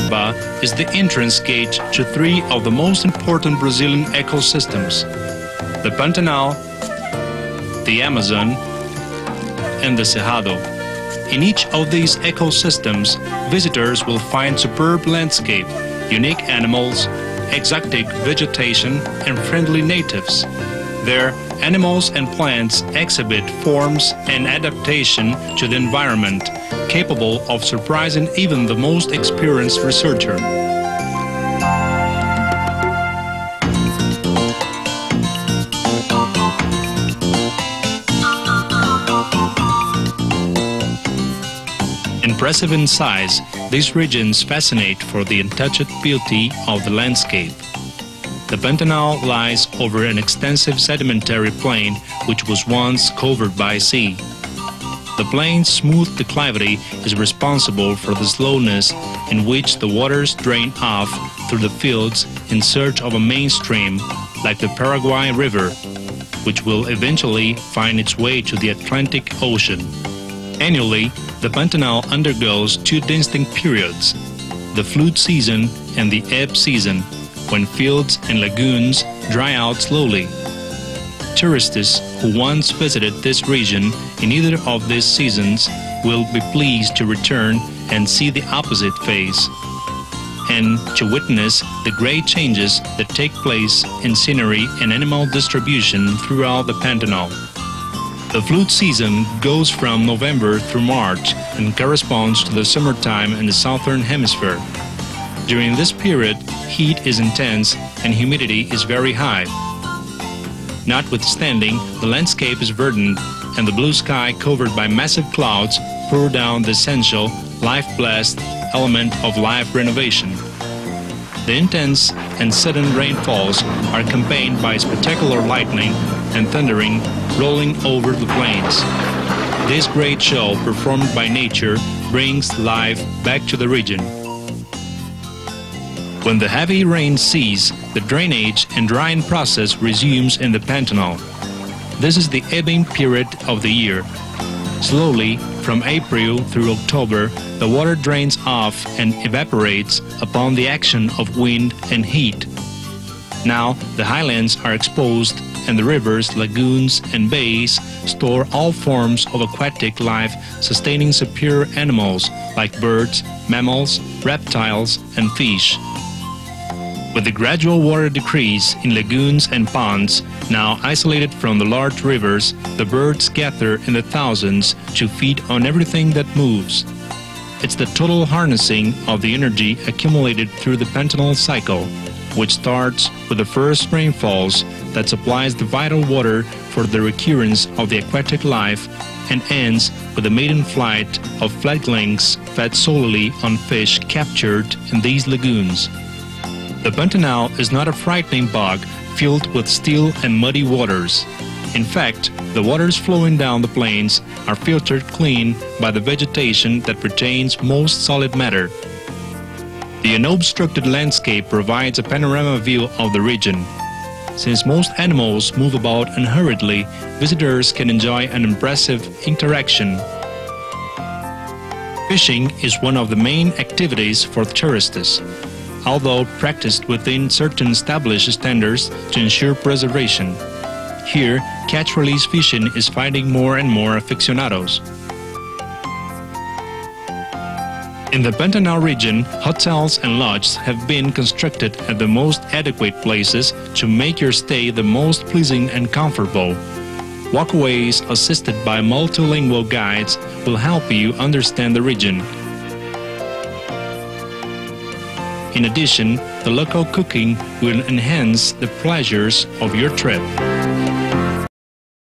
Ba is the entrance gate to three of the most important Brazilian ecosystems: the Pantanal, the Amazon, and the Cerrado. In each of these ecosystems, visitors will find superb landscape, unique animals, exotic vegetation, and friendly natives. There, animals and plants exhibit forms and adaptation to the environment, capable of surprising even the most experienced researcher. Impressive in size, these regions fascinate for the untouched beauty of the landscape. The Pantanal lies over an extensive sedimentary plain which was once covered by sea. The plain's smooth declivity is responsible for the slowness in which the waters drain off through the fields in search of a mainstream, like the Paraguay River, which will eventually find its way to the Atlantic Ocean. Annually, the Pantanal undergoes two distinct periods: the flood season and the ebb season, when fields and lagoons dry out slowly. Tourists who once visited this region in either of these seasons will be pleased to return and see the opposite phase, and to witness the great changes that take place in scenery and animal distribution throughout the Pantanal. The flood season goes from November through March and corresponds to the summertime in the southern hemisphere. During this period, heat is intense and humidity is very high. Notwithstanding, the landscape is verdant, and the blue sky covered by massive clouds pour down the essential, life-blessed element of life renovation. The intense and sudden rainfalls are accompanied by spectacular lightning and thundering rolling over the plains. This great show performed by nature brings life back to the region. When the heavy rain ceases, the drainage and drying process resumes in the Pantanal. This is the ebbing period of the year. Slowly, from April through October, the water drains off and evaporates upon the action of wind and heat. Now, the highlands are exposed, and the rivers, lagoons, and bays store all forms of aquatic life, sustaining superior animals like birds, mammals, reptiles, and fish. With the gradual water decrease in lagoons and ponds, now isolated from the large rivers, the birds gather in the thousands to feed on everything that moves. It's the total harnessing of the energy accumulated through the Pantanal cycle, which starts with the first rainfalls that supplies the vital water for the recurrence of the aquatic life, and ends with the maiden flight of fledglings fed solely on fish captured in these lagoons. The Pantanal is not a frightening bog filled with still and muddy waters. In fact, the waters flowing down the plains are filtered clean by the vegetation that retains most solid matter. The unobstructed landscape provides a panorama view of the region. Since most animals move about unhurriedly, visitors can enjoy an impressive interaction. Fishing is one of the main activities for tourists, although practiced within certain established standards to ensure preservation. Here, catch-release fishing is finding more and more aficionados. In the Pantanal region, hotels and lodges have been constructed at the most adequate places to make your stay the most pleasing and comfortable. Walkways assisted by multilingual guides will help you understand the region. In addition, the local cooking will enhance the pleasures of your trip.